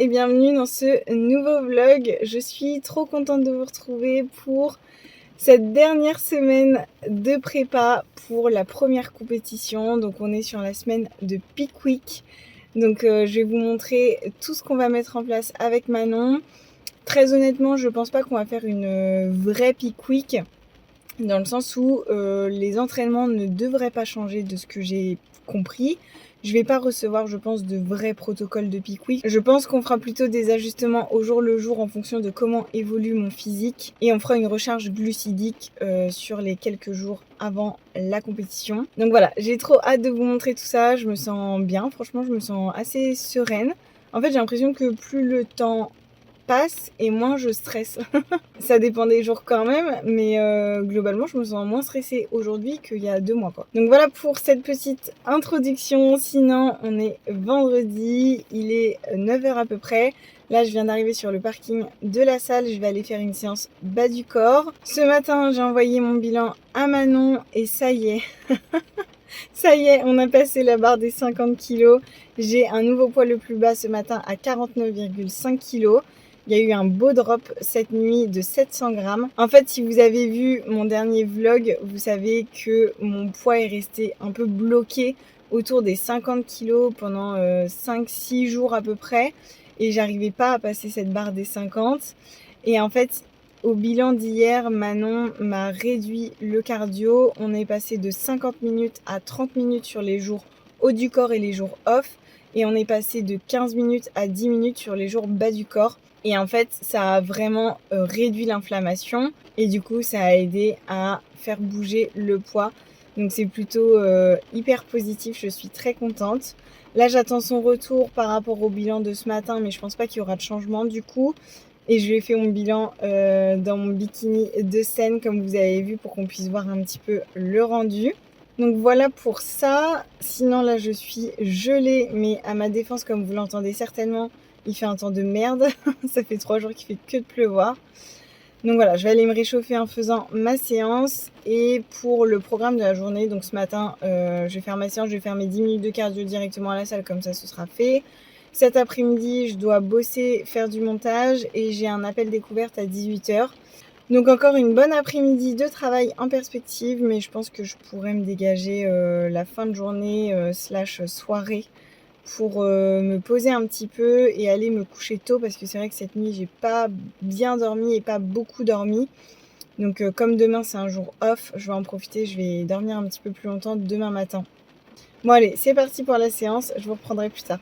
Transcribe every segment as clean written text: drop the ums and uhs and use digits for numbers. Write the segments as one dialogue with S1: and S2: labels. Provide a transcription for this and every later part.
S1: et bienvenue dans ce nouveau vlog. Je suis trop contente de vous retrouver pour cette dernière semaine de prépa pour la première compétition. Donc on est sur la semaine de Peak Week. Donc je vais vous montrer tout ce qu'on va mettre en place avec Manon. Très honnêtement, je pense pas qu'on va faire une vraie Peak Week, dans le sens où les entraînements ne devraient pas changer de ce que j'ai compris. Je vais pas recevoir, je pense, de vrais protocoles de Peak Week. Je pense qu'on fera plutôt des ajustements au jour le jour en fonction de comment évolue mon physique. Et on fera une recharge glucidique sur les quelques jours avant la compétition. Donc voilà, j'ai trop hâte de vous montrer tout ça. Je me sens bien, franchement, je me sens assez sereine. En fait, j'ai l'impression que plus le temps passe et moins je stresse. Ça dépend des jours quand même, mais globalement je me sens moins stressée aujourd'hui qu'il y a 2 mois quoi. Donc voilà pour cette petite introduction. Sinon on est vendredi, il est 9h à peu près. Là je viens d'arriver sur le parking de la salle, je vais aller faire une séance bas du corps. Ce matin j'ai envoyé mon bilan à Manon et ça y est. Ça y est, on a passé la barre des 50 kg. J'ai un nouveau poids le plus bas ce matin à 49,5 kg. Il y a eu un beau drop cette nuit de 700 grammes. En fait, si vous avez vu mon dernier vlog, vous savez que mon poids est resté un peu bloqué autour des 50 kg pendant 5-6 jours à peu près. Et j'arrivais pas à passer cette barre des 50. Et en fait, au bilan d'hier, Manon m'a réduit le cardio. On est passé de 50 minutes à 30 minutes sur les jours haut du corps et les jours off. Et on est passé de 15 minutes à 10 minutes sur les jours bas du corps. Et en fait, ça a vraiment réduit l'inflammation. Et du coup, ça a aidé à faire bouger le poids. Donc c'est plutôt hyper positif. Je suis très contente. Là, j'attends son retour par rapport au bilan de ce matin. Mais je pense pas qu'il y aura de changement du coup. Et je lui ai fait mon bilan dans mon bikini de scène, comme vous avez vu, pour qu'on puisse voir un petit peu le rendu. Donc voilà pour ça. Sinon là je suis gelée, mais à ma défense, comme vous l'entendez certainement, il fait un temps de merde. Ça fait 3 jours qu'il fait que de pleuvoir. Donc voilà, je vais aller me réchauffer en faisant ma séance. Et pour le programme de la journée, donc ce matin, je vais faire ma séance, je vais faire mes 10 minutes de cardio directement à la salle, comme ça ce sera fait. Cet après-midi, je dois bosser, faire du montage et j'ai un appel découverte à 18h. Donc encore une bonne après-midi de travail en perspective, mais je pense que je pourrais me dégager la fin de journée / soirée pour me poser un petit peu et aller me coucher tôt, parce que c'est vrai que cette nuit j'ai pas bien dormi et pas beaucoup dormi. Donc comme demain c'est un jour off, je vais en profiter, je vais dormir un petit peu plus longtemps demain matin. Bon allez, c'est parti pour la séance, je vous reprendrai plus tard.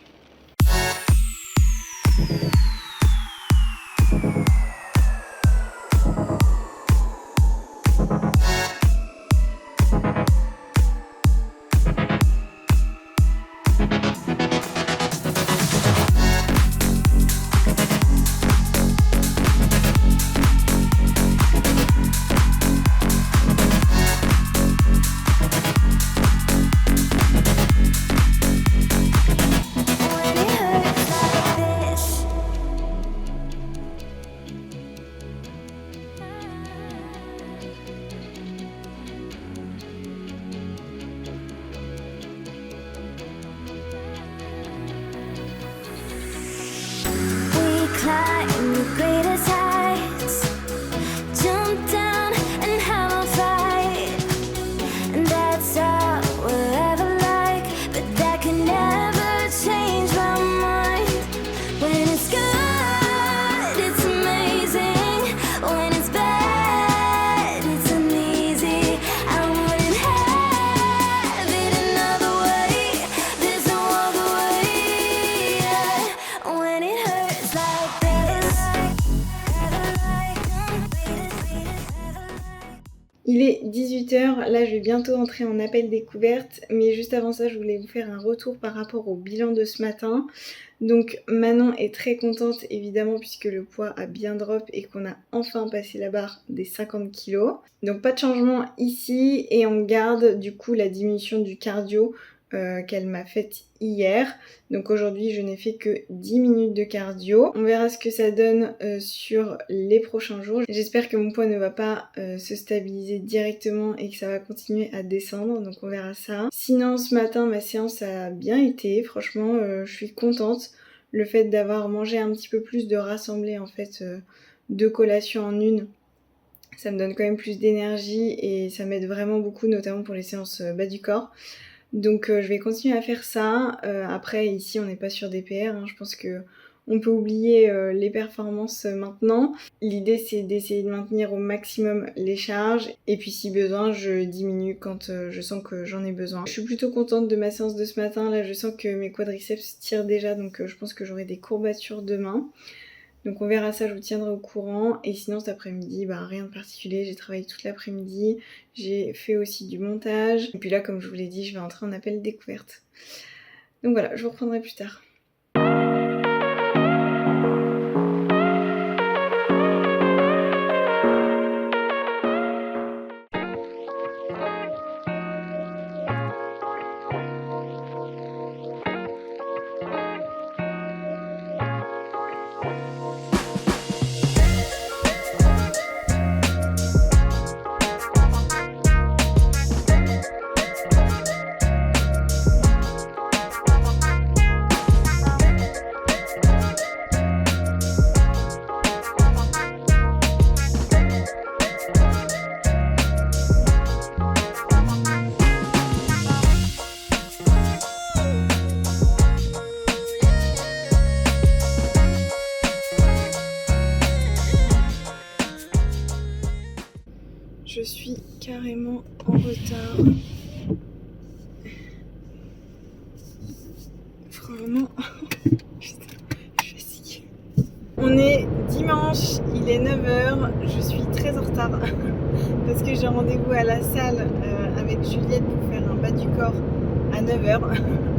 S1: Il est 18h, là je vais bientôt entrer en appel découverte, mais juste avant ça je voulais vous faire un retour par rapport au bilan de ce matin. Donc Manon est très contente évidemment, puisque le poids a bien drop et qu'on a enfin passé la barre des 50 kg. Donc pas de changement ici et on garde du coup la diminution du cardio qu'elle m'a faite hier. Donc aujourd'hui je n'ai fait que 10 minutes de cardio. On verra ce que ça donne sur les prochains jours. J'espère que mon poids ne va pas se stabiliser directement et que ça va continuer à descendre, donc on verra ça. Sinon ce matin ma séance a bien été, franchement je suis contente. le fait d'avoir mangé un petit peu plus, de rassembler en fait 2 collations en une, ça me donne quand même plus d'énergie et ça m'aide vraiment beaucoup, notamment pour les séances bas du corps. Donc je vais continuer à faire ça. Après ici on n'est pas sur des PR, je pense que on peut oublier les performances maintenant. L'idée c'est d'essayer de maintenir au maximum les charges et puis si besoin je diminue quand je sens que j'en ai besoin. Je suis plutôt contente de ma séance de ce matin, là je sens que mes quadriceps tirent déjà donc je pense que j'aurai des courbatures demain. Donc on verra ça, je vous tiendrai au courant. Et sinon cet après-midi, rien de particulier, j'ai travaillé toute l'après-midi, j'ai fait aussi du montage. Et puis là, comme je vous l'ai dit, je vais entrer en appel découverte. Donc voilà, je vous reprendrai plus tard. Je suis carrément en retard. Vraiment. Putain, je suis fatiguée. On est dimanche, il est 9h, je suis très en retard parce que j'ai rendez-vous à la salle avec Juliette pour faire un bas du corps à 9h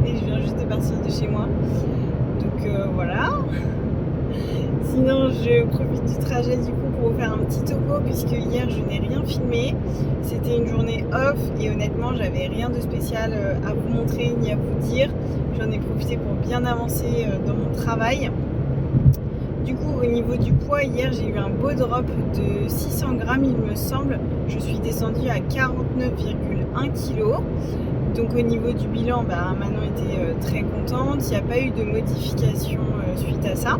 S1: et je viens juste de partir de chez moi. Donc voilà. Sinon je profite du trajet du coup pour vous faire un petit topo puisque hier je n'ai rien filmé. C'était une journée off et honnêtement j'avais rien de spécial à vous montrer ni à vous dire. J'en ai profité pour bien avancer dans mon travail. Du coup au niveau du poids, hier j'ai eu un beau drop de 600 grammes il me semble. Je suis descendue à 49,1 kg. Donc au niveau du bilan, Manon était très contente. Il n'y a pas eu de modification suite à ça.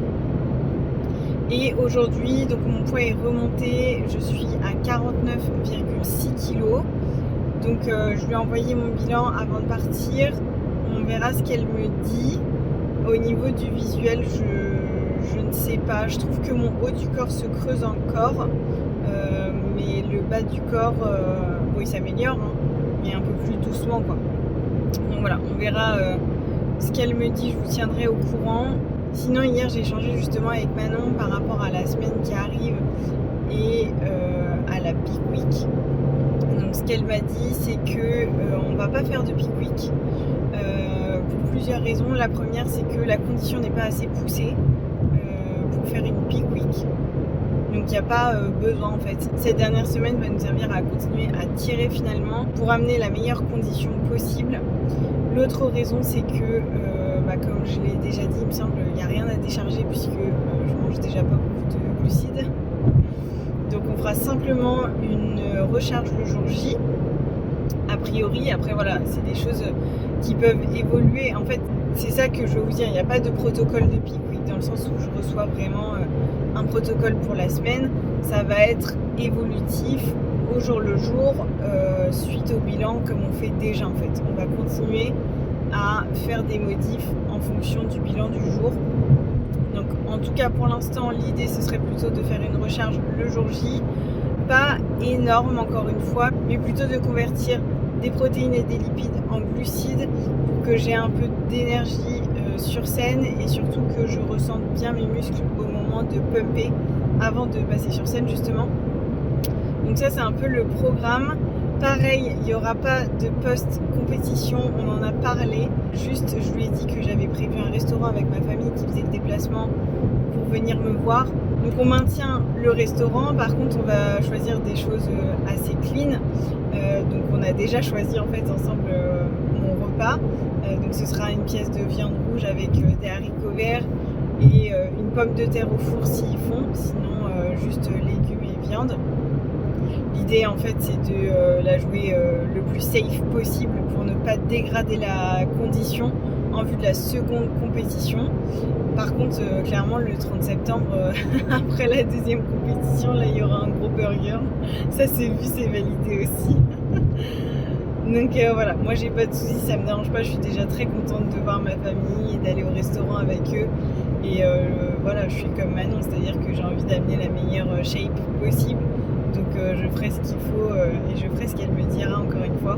S1: Et aujourd'hui, donc mon poids est remonté, je suis à 49,6 kg. Donc je lui ai envoyé mon bilan avant de partir. On verra ce qu'elle me dit. Au niveau du visuel, je ne sais pas. Je trouve que mon haut du corps se creuse encore. Mais le bas du corps, il s'améliore, mais un peu plus doucement, quoi. Donc voilà, on verra ce qu'elle me dit, je vous tiendrai au courant. Sinon hier j'ai échangé justement avec Manon par rapport à la semaine qui arrive et à la Peak Week. Donc ce qu'elle m'a dit c'est que on va pas faire de Peak Week pour plusieurs raisons. La première c'est que la condition n'est pas assez poussée pour faire une Peak Week. Donc il n'y a pas besoin en fait. Cette dernière semaine va nous servir à continuer à tirer finalement pour amener la meilleure condition possible. L'autre raison c'est que comme je l'ai déjà dit, il me semble qu'il n'y a rien à décharger puisque je mange déjà pas beaucoup de glucides. Donc on fera simplement une recharge le jour J. A priori, après voilà, c'est des choses qui peuvent évoluer. En fait, c'est ça que je veux vous dire, il n'y a pas de protocole de Peak Week dans le sens où je reçois vraiment un protocole pour la semaine. Ça va être évolutif au jour le jour suite au bilan comme on fait déjà en fait. On va continuer à faire des modifs en fonction du bilan du jour. Donc en tout cas pour l'instant l'idée ce serait plutôt de faire une recharge le jour J, pas énorme encore une fois, mais plutôt de convertir des protéines et des lipides en glucides pour que j'ai un peu d'énergie sur scène et surtout que je ressente bien mes muscles au moment de pumper avant de passer sur scène justement. Donc ça c'est un peu le programme. Pareil, il n'y aura pas de post-compétition, on en a parlé. Juste, je lui ai dit que j'avais prévu un restaurant avec ma famille qui faisait le déplacement pour venir me voir. Donc on maintient le restaurant, par contre on va choisir des choses assez clean. Donc on a déjà choisi en fait ensemble mon repas. Donc ce sera une pièce de viande rouge avec des haricots verts et une pomme de terre au four s'ils font, sinon juste légumes et viande. L'idée en fait c'est de la jouer le plus safe possible pour ne pas dégrader la condition en vue de la seconde compétition. Par contre, clairement, le 30 septembre, après la deuxième compétition, là, il y aura un gros burger. Ça, c'est vu, c'est validé aussi. Donc voilà, moi, j'ai pas de soucis, ça me dérange pas. Je suis déjà très contente de voir ma famille et d'aller au restaurant avec eux. Et voilà, je suis comme Manon, c'est-à-dire que j'ai envie d'amener la meilleure shape possible. Donc je ferai ce qu'il faut et je ferai ce qu'elle me dira encore une fois.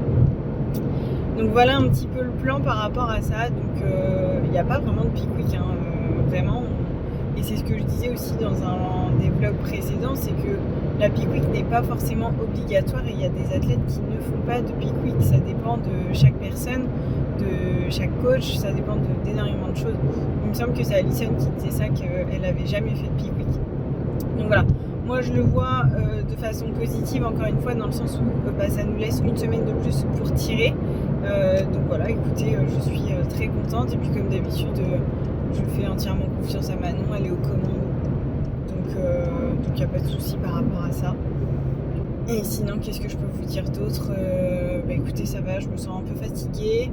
S1: Donc voilà un petit peu le plan par rapport à ça. Donc il n'y a pas vraiment de peak week, hein, vraiment. Et c'est ce que je disais aussi dans un des vlogs précédents, c'est que la peak week n'est pas forcément obligatoire et il y a des athlètes qui ne font pas de peak week. Ça dépend de chaque personne, de chaque coach, ça dépend d'énormément de choses. Il me semble que c'est Alison qui disait ça, qu'elle n'avait jamais fait de peak week. Donc voilà, moi je le vois de façon positive encore une fois dans le sens où ça nous laisse une semaine de plus pour tirer. Donc voilà, écoutez, je suis très contente et puis comme d'habitude, je fais entièrement confiance à Manon, elle est aux commandes. Donc il n'y a pas de souci par rapport à ça. Et sinon, qu'est-ce que je peux vous dire d'autre? Écoutez, ça va, je me sens un peu fatiguée.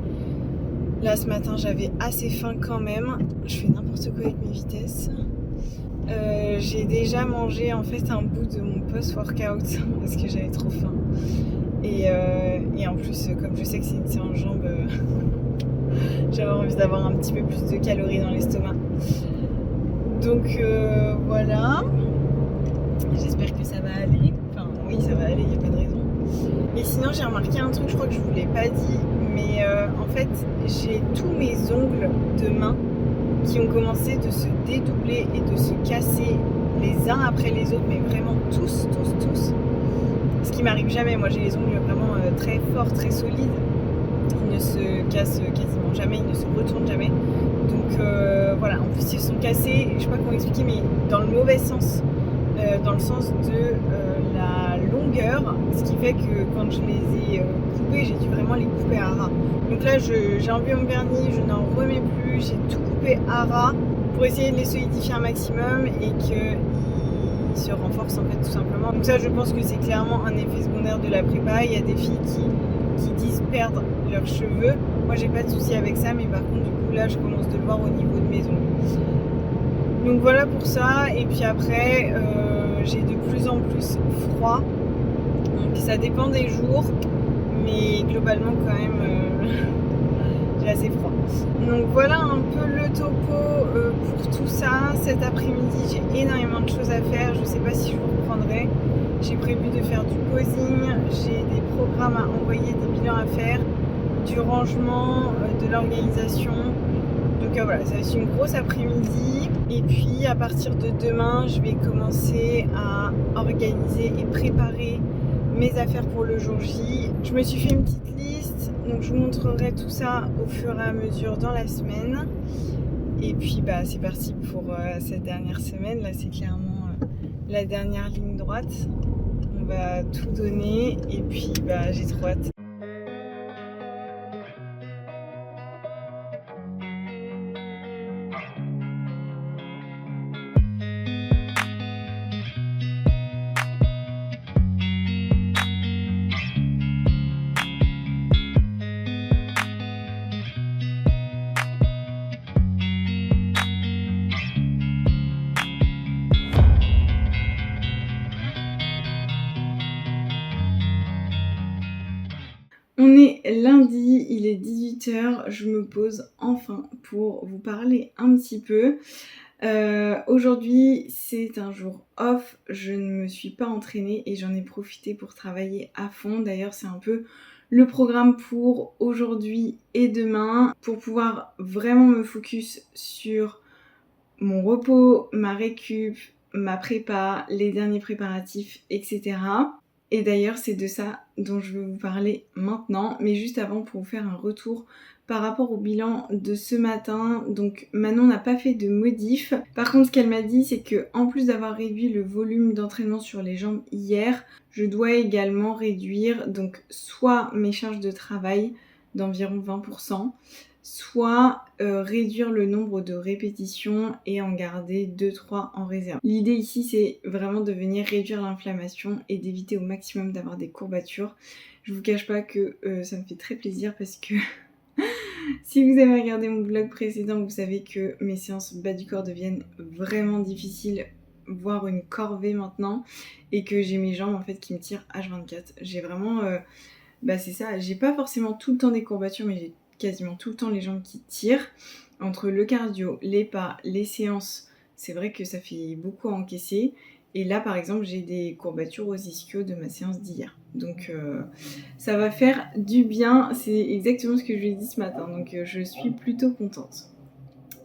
S1: Là, ce matin, j'avais assez faim quand même. Je fais n'importe quoi avec mes vitesses. J'ai déjà mangé en fait un bout de mon post-workout parce que j'avais trop faim. Et en plus, comme je sais que c'est une séance jambes, j'avais envie d'avoir un petit peu plus de calories dans l'estomac. Donc voilà. J'espère que ça va aller. Enfin oui, ça va aller, il n'y a pas de raison. Et sinon, j'ai remarqué un truc, je crois que je vous l'ai pas dit, mais en fait, j'ai tous mes ongles de main qui ont commencé de se dédoubler et de se casser les uns après les autres, mais vraiment tous. Ce qui m'arrive jamais, moi j'ai les ongles vraiment très forts, très solides. Ils ne se cassent quasiment jamais, ils ne se retournent jamais. Donc voilà, en plus ils se sont cassés, je sais pas comment expliquer, mais dans le mauvais sens. Dans le sens de la longueur, ce qui fait que quand je les ai coupés, j'ai dû vraiment les couper à ras. Donc là, j'ai enlevé mon vernis, je n'en remets plus, j'ai tout coupé à ras pour essayer de les solidifier un maximum et qu'ils se renforcent en fait tout simplement. Donc ça, je pense que c'est clairement un effet secondaire de la prépa. Il y a des filles qui disent perdre leurs cheveux. Moi, j'ai pas de souci avec ça, mais par contre, du coup, là, je commence de le voir au niveau de mes ongles. Donc voilà pour ça, et puis après j'ai de plus en plus froid, donc ça dépend des jours, mais globalement quand même j'ai assez froid. Donc voilà un peu le topo pour tout ça. Cet après-midi j'ai énormément de choses à faire, je sais pas si je vous reprendrai. J'ai prévu de faire du posing, j'ai des programmes à envoyer, des bilans à faire, du rangement, de l'organisation. Donc voilà, ça va être une grosse après-midi. Et puis à partir de demain, je vais commencer à organiser et préparer mes affaires pour le jour J. Je me suis fait une petite liste, donc je vous montrerai tout ça au fur et à mesure dans la semaine. Et puis c'est parti pour cette dernière semaine. Là c'est clairement la dernière ligne droite. On va tout donner et puis j'ai trop hâte. On est lundi, il est 18h, je me pose enfin pour vous parler un petit peu. Aujourd'hui c'est un jour off, je ne me suis pas entraînée et j'en ai profité pour travailler à fond. D'ailleurs c'est un peu le programme pour aujourd'hui et demain pour pouvoir vraiment me focus sur mon repos, ma récup, ma prépa, les derniers préparatifs, etc. Et d'ailleurs, c'est de ça dont je veux vous parler maintenant. Mais juste avant, pour vous faire un retour par rapport au bilan de ce matin. Donc Manon n'a pas fait de modif. Par contre, ce qu'elle m'a dit, c'est que en plus d'avoir réduit le volume d'entraînement sur les jambes hier, je dois également réduire donc soit mes charges de travail d'environ 20%, soit réduire le nombre de répétitions et en garder 2-3 en réserve. L'idée ici c'est vraiment de venir réduire l'inflammation et d'éviter au maximum d'avoir des courbatures. Je vous cache pas que ça me fait très plaisir parce que Si vous avez regardé mon vlog précédent, vous savez que mes séances bas du corps deviennent vraiment difficiles, voire une corvée maintenant, et que j'ai mes jambes en fait qui me tirent H24. J'ai vraiment, c'est ça, j'ai pas forcément tout le temps des courbatures, mais j'ai quasiment tout le temps les jambes qui tirent. Entre le cardio, les pas, les séances, c'est vrai que ça fait beaucoup à encaisser. Et là, par exemple, j'ai des courbatures aux ischios de ma séance d'hier. Donc, ça va faire du bien. C'est exactement ce que je lui ai dit ce matin. Donc, je suis plutôt contente.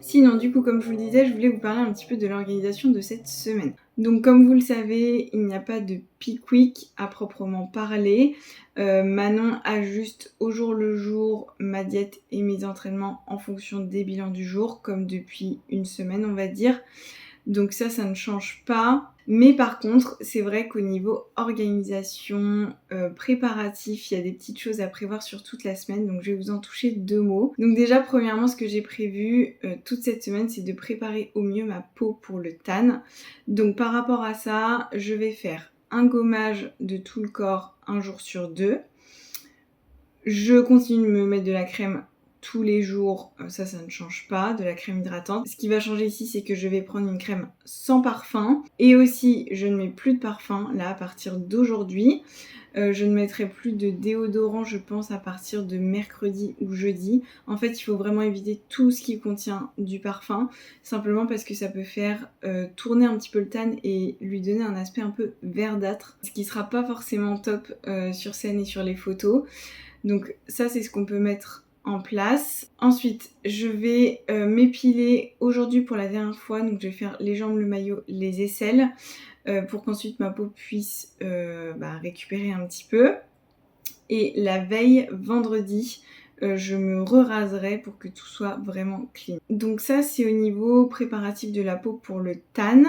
S1: Sinon, du coup, comme je vous le disais, je voulais vous parler un petit peu de l'organisation de cette semaine. Donc, comme vous le savez, il n'y a pas de peak week à proprement parler. Manon ajuste au jour le jour ma diète et mes entraînements en fonction des bilans du jour, comme depuis une semaine, on va dire. Donc ça ne change pas. Mais par contre, c'est vrai qu'au niveau organisation, préparatif, il y a des petites choses à prévoir sur toute la semaine. Donc je vais vous en toucher 2 mots. Donc déjà, premièrement, ce que j'ai prévu toute cette semaine, c'est de préparer au mieux ma peau pour le tan. Donc par rapport à ça, je vais faire un gommage de tout le corps un jour sur 2. Je continue de me mettre de la crème tous les jours, ça ne change pas, de la crème hydratante. Ce qui va changer ici, c'est que je vais prendre une crème sans parfum. Et aussi, je ne mets plus de parfum, là, à partir d'aujourd'hui. Je ne mettrai plus de déodorant, je pense, à partir de mercredi ou jeudi. En fait, il faut vraiment éviter tout ce qui contient du parfum, simplement parce que ça peut faire tourner un petit peu le tan et lui donner un aspect un peu verdâtre, ce qui sera pas forcément top sur scène et sur les photos. Donc ça, c'est ce qu'on peut mettre en place. Ensuite, je vais m'épiler aujourd'hui pour la dernière fois. Donc je vais faire les jambes, le maillot, les aisselles pour qu'ensuite ma peau puisse récupérer un petit peu. Et la veille, vendredi, je me raserai pour que tout soit vraiment clean. Donc ça, c'est au niveau préparatif de la peau pour le tan.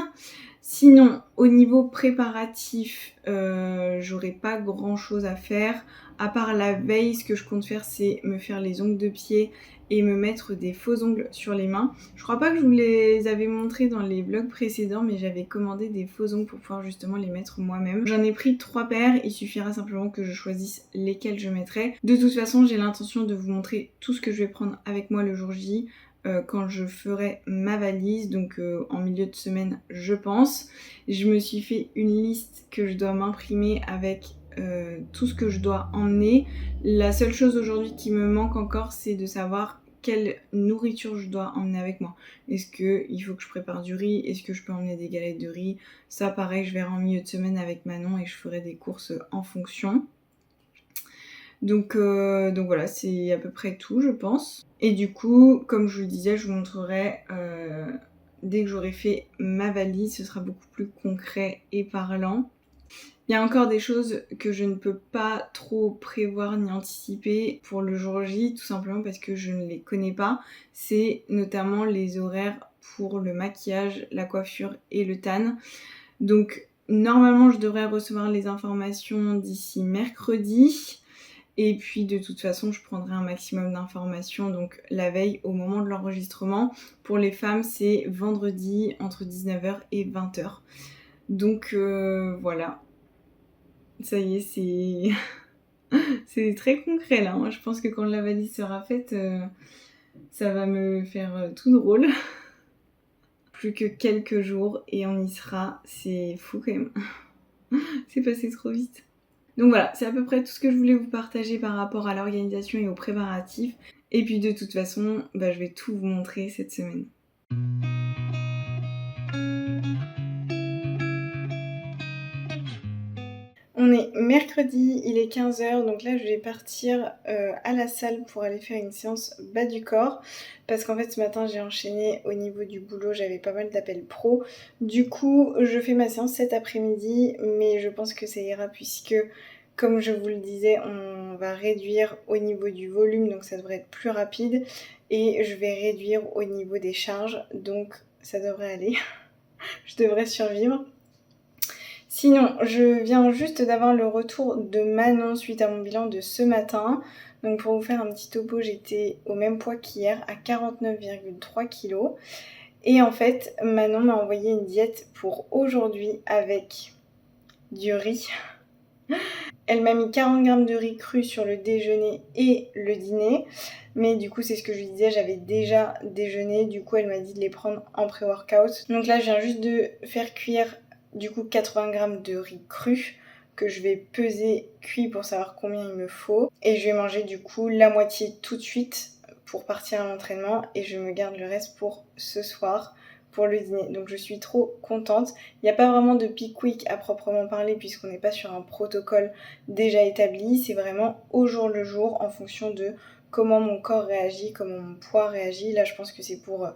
S1: Sinon, au niveau préparatif, j'aurai pas grand chose à faire. À part la veille, ce que je compte faire, c'est me faire les ongles de pied et me mettre des faux ongles sur les mains. Je crois pas que je vous les avais montrés dans les vlogs précédents, mais j'avais commandé des faux ongles pour pouvoir justement les mettre moi-même. J'en ai pris 3 paires, il suffira simplement que je choisisse lesquelles je mettrai. De toute façon, j'ai l'intention de vous montrer tout ce que je vais prendre avec moi le jour J. Quand je ferai ma valise, donc en milieu de semaine je pense. Je me suis fait une liste que je dois m'imprimer avec tout ce que je dois emmener. La seule chose aujourd'hui qui me manque encore, c'est de savoir quelle nourriture je dois emmener avec moi. Est-ce qu'il faut que je prépare du riz? Est-ce que je peux emmener des galettes de riz? Ça pareil, je verrai en milieu de semaine avec Manon et je ferai des courses en fonction. Donc voilà, c'est à peu près tout, je pense. Et du coup, comme je vous le disais, je vous montrerai dès que j'aurai fait ma valise, ce sera beaucoup plus concret et parlant. Il y a encore des choses que je ne peux pas trop prévoir ni anticiper pour le jour J, tout simplement parce que je ne les connais pas. C'est notamment les horaires pour le maquillage, la coiffure et le tan. Donc normalement, je devrais recevoir les informations d'ici mercredi. Et puis de toute façon, je prendrai un maximum d'informations donc la veille au moment de l'enregistrement. Pour les femmes, c'est vendredi entre 19h et 20h. Donc voilà. Ça y est, c'est très concret là. Je pense que quand la valise sera faite, ça va me faire tout drôle. Plus que quelques jours et on y sera. C'est fou quand même. C'est passé trop vite. Donc voilà, c'est à peu près tout ce que je voulais vous partager par rapport à l'organisation et aux préparatifs. Et puis de toute façon, je vais tout vous montrer cette semaine. On est mercredi, il est 15h, donc là je vais partir à la salle pour aller faire une séance bas du corps. Parce qu'en fait ce matin j'ai enchaîné au niveau du boulot, j'avais pas mal d'appels pro. Du coup je fais ma séance cet après-midi, mais je pense que ça ira puisque comme je vous le disais, on va réduire au niveau du volume, donc ça devrait être plus rapide. Et je vais réduire au niveau des charges, donc ça devrait aller. Je devrais survivre. Sinon, je viens juste d'avoir le retour de Manon suite à mon bilan de ce matin. Donc pour vous faire un petit topo, j'étais au même poids qu'hier, à 49,3 kg. Et en fait, Manon m'a envoyé une diète pour aujourd'hui avec du riz. Elle m'a mis 40 grammes de riz cru sur le déjeuner et le dîner. Mais du coup, c'est ce que je lui disais, j'avais déjà déjeuné. Du coup, elle m'a dit de les prendre en pré-workout. Donc là, je viens juste de faire cuire du coup 80 grammes de riz cru que je vais peser cuit pour savoir combien il me faut. Et je vais manger du coup la moitié tout de suite pour partir à l'entraînement. Et je me garde le reste pour ce soir, pour le dîner. Donc je suis trop contente. Il n'y a pas vraiment de peak week à proprement parler puisqu'on n'est pas sur un protocole déjà établi. C'est vraiment au jour le jour en fonction de comment mon corps réagit, comment mon poids réagit. Là je pense que c'est pour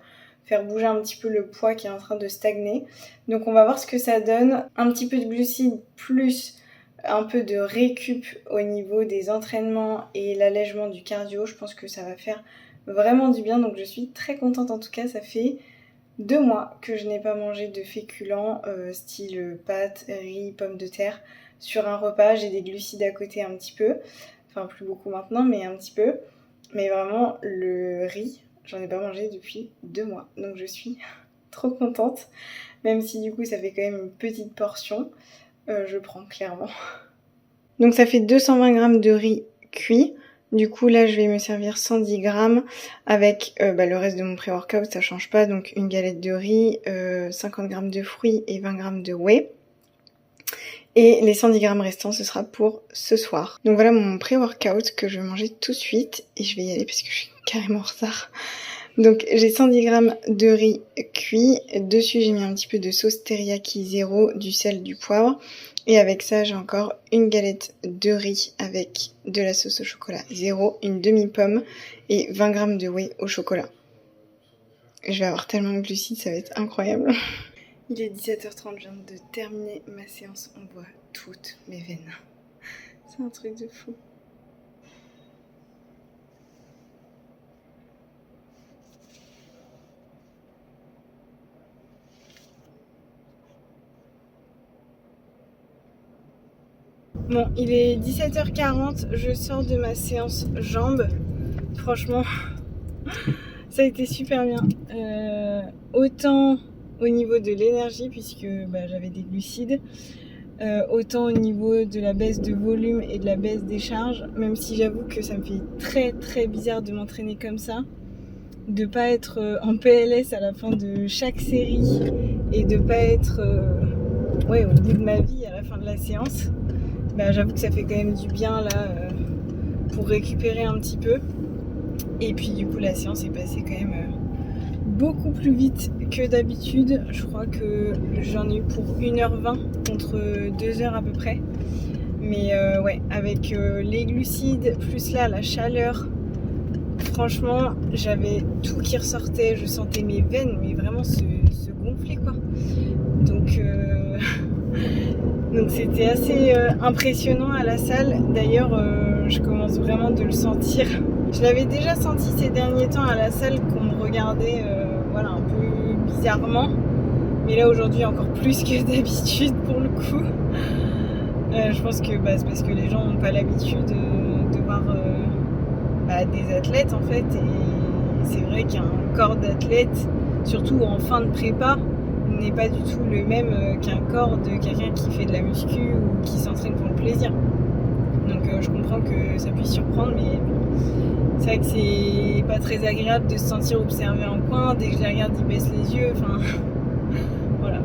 S1: faire bouger un petit peu le poids qui est en train de stagner. Donc on va voir ce que ça donne. Un petit peu de glucides plus un peu de récup au niveau des entraînements et l'allègement du cardio. Je pense que ça va faire vraiment du bien. Donc je suis très contente en tout cas. Ça fait 2 mois que je n'ai pas mangé de féculents style pâtes, riz, pommes de terre sur un repas. J'ai des glucides à côté un petit peu. Enfin plus beaucoup maintenant mais un petit peu. Mais vraiment le riz, j'en ai pas mangé depuis 2 mois. Donc je suis trop contente. Même si du coup ça fait quand même une petite portion. Je prends clairement. Donc ça fait 220 grammes de riz cuit. Du coup là je vais me servir 110 grammes avec le reste de mon pré-workout, ça change pas. Donc une galette de riz, 50 grammes de fruits et 20 grammes de whey. Et les 110 grammes restants ce sera pour ce soir. Donc voilà mon pré-workout que je vais manger tout de suite. Et je vais y aller parce que je suis carrément en retard. Donc j'ai 110 grammes de riz cuit. Dessus j'ai mis un petit peu de sauce teriyaki zéro, du sel, du poivre. Et avec ça j'ai encore une galette de riz avec de la sauce au chocolat zéro, une demi-pomme et 20 grammes de whey au chocolat. Je vais avoir tellement de glucides, ça va être incroyable. Il est 17h30, je viens de terminer ma séance. On voit toutes mes veines. C'est un truc de fou. Bon, il est 17h40, je sors de ma séance jambes. Franchement, ça a été super bien. Autant au niveau de l'énergie, puisque j'avais des glucides, autant au niveau de la baisse de volume et de la baisse des charges, même si j'avoue que ça me fait très très bizarre de m'entraîner comme ça, de pas être en PLS à la fin de chaque série et de pas être au bout de ma vie à la fin de la séance. J'avoue que ça fait quand même du bien là pour récupérer un petit peu. Et puis du coup la séance est passée quand même beaucoup plus vite que d'habitude. Je crois que j'en ai eu pour 1h20 contre 2h à peu près. Mais avec les glucides plus là la chaleur, franchement j'avais tout qui ressortait. Je sentais mes veines mais vraiment se gonfler quoi. Donc c'était assez impressionnant à la salle. D'ailleurs, je commence vraiment de le sentir. Je l'avais déjà senti ces derniers temps à la salle qu'on me regardait un peu bizarrement. Mais là aujourd'hui encore plus que d'habitude pour le coup. Je pense que c'est parce que les gens n'ont pas l'habitude de voir des athlètes en fait. Et c'est vrai qu'un corps d'athlète, surtout en fin de prépa, n'est pas du tout le même qu'un corps de quelqu'un qui fait de la muscu ou qui s'entraîne pour le plaisir. Donc je comprends que ça puisse surprendre, mais c'est vrai que c'est pas très agréable de se sentir observé en coin. Dès que je les regarde, ils baissent les yeux, enfin voilà.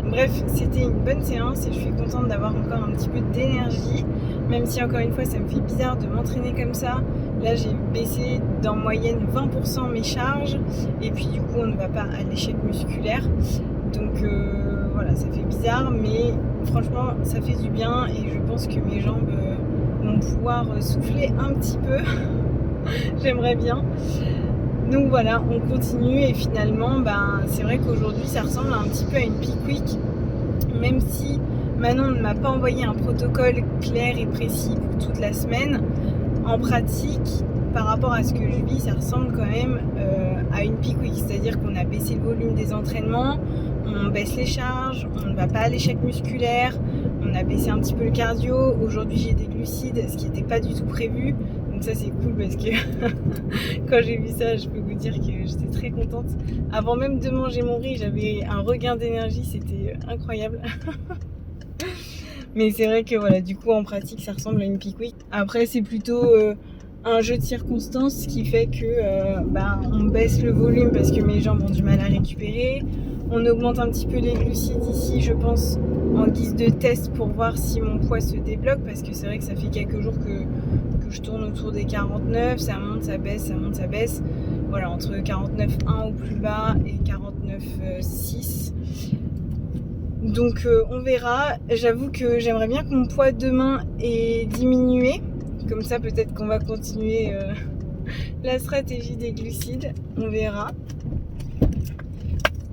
S1: Bref, c'était une bonne séance et je suis contente d'avoir encore un petit peu d'énergie, même si encore une fois ça me fait bizarre de m'entraîner comme ça. Là j'ai baissé d'en moyenne 20% mes charges et puis du coup on ne va pas à l'échec musculaire. Donc ça fait bizarre, mais franchement ça fait du bien et je pense que mes jambes vont pouvoir souffler un petit peu. J'aimerais bien. Donc voilà, on continue et finalement c'est vrai qu'aujourd'hui ça ressemble un petit peu à une peak week, même si Manon ne m'a pas envoyé un protocole clair et précis pour toute la semaine. En pratique, par rapport à ce que je vis, ça ressemble quand même à une peak week, c'est-à-dire qu'on a baissé le volume des entraînements, on baisse les charges, on ne va pas à l'échec musculaire, on a baissé un petit peu le cardio. Aujourd'hui j'ai des glucides, ce qui n'était pas du tout prévu, donc ça c'est cool parce que quand j'ai vu ça, je peux vous dire que j'étais très contente. Avant même de manger mon riz, j'avais un regain d'énergie, c'était incroyable. Mais c'est vrai que voilà, du coup en pratique ça ressemble à une peak week. Après c'est plutôt un jeu de circonstances qui fait que on baisse le volume parce que mes jambes ont du mal à récupérer. On augmente un petit peu les glucides ici, je pense, en guise de test pour voir si mon poids se débloque, parce que c'est vrai que ça fait quelques jours que je tourne autour des 49, ça monte, ça baisse, ça monte, ça baisse. Voilà, entre 49,1 au plus bas et 49,6. Donc on verra. J'avoue que j'aimerais bien que mon poids demain ait diminué. Comme ça, peut-être qu'on va continuer la stratégie des glucides. On verra.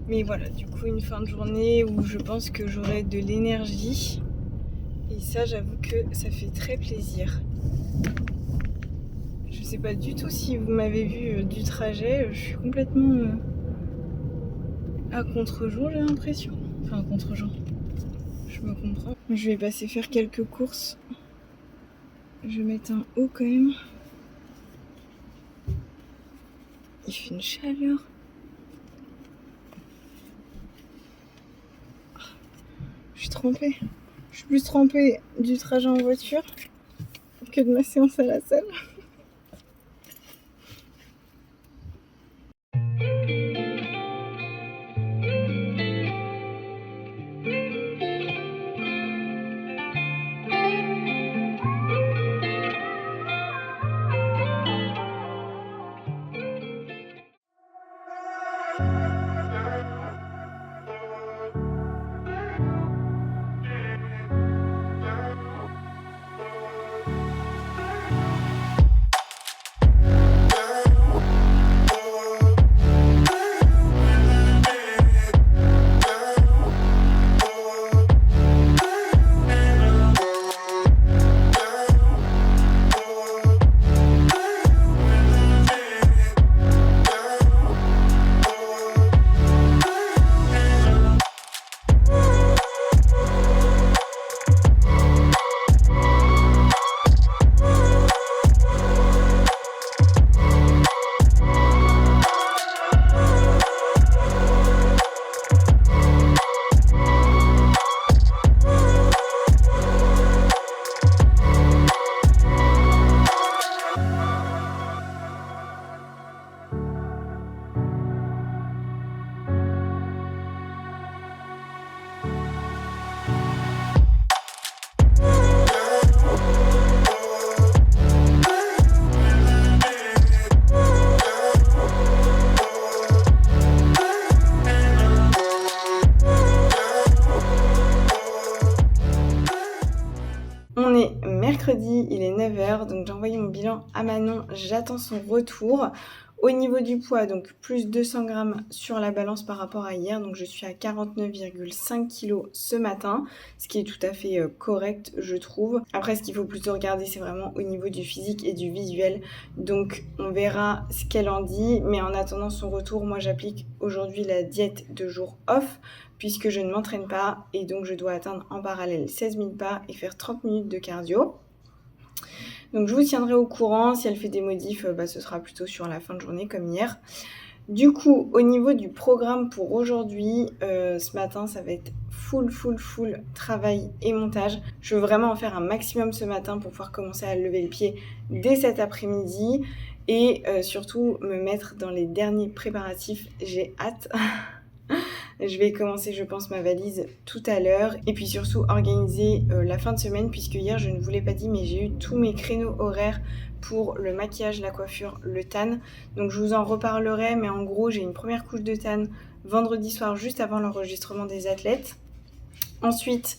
S1: Mais voilà, du coup, une fin de journée où je pense que j'aurai de l'énergie. Et ça, j'avoue que ça fait très plaisir. Je sais pas du tout si vous m'avez vu du trajet. Je suis complètement à contre-jour, j'ai l'impression. Enfin, à contre-jour. Je me comprends. Je vais passer faire quelques courses. Je vais mettre un haut quand même. Il fait une chaleur. Je suis trempée. Je suis plus trempée du trajet en voiture que de ma séance à la salle. On est mercredi, il est 9h, donc j'ai envoyé mon bilan à Manon, j'attends son retour. Au niveau du poids, donc plus 200 grammes sur la balance par rapport à hier, donc je suis à 49,5 kg ce matin, ce qui est tout à fait correct je trouve. Après ce qu'il faut plutôt regarder c'est vraiment au niveau du physique et du visuel, donc on verra ce qu'elle en dit, mais en attendant son retour, moi j'applique aujourd'hui la diète de jour off, puisque je ne m'entraîne pas et donc je dois atteindre en parallèle 16 000 pas et faire 30 minutes de cardio. Donc je vous tiendrai au courant, si elle fait des modifs, ce sera plutôt sur la fin de journée comme hier. Du coup, au niveau du programme pour aujourd'hui, ce matin ça va être full travail et montage. Je veux vraiment en faire un maximum ce matin pour pouvoir commencer à lever le pied dès cet après-midi et surtout me mettre dans les derniers préparatifs, j'ai hâte. Je vais commencer, je pense, ma valise tout à l'heure. Et puis surtout organiser la fin de semaine, puisque hier, je ne vous l'ai pas dit, mais j'ai eu tous mes créneaux horaires pour le maquillage, la coiffure, le tan. Donc je vous en reparlerai, mais en gros, j'ai une première couche de tan vendredi soir, juste avant l'enregistrement des athlètes. Ensuite,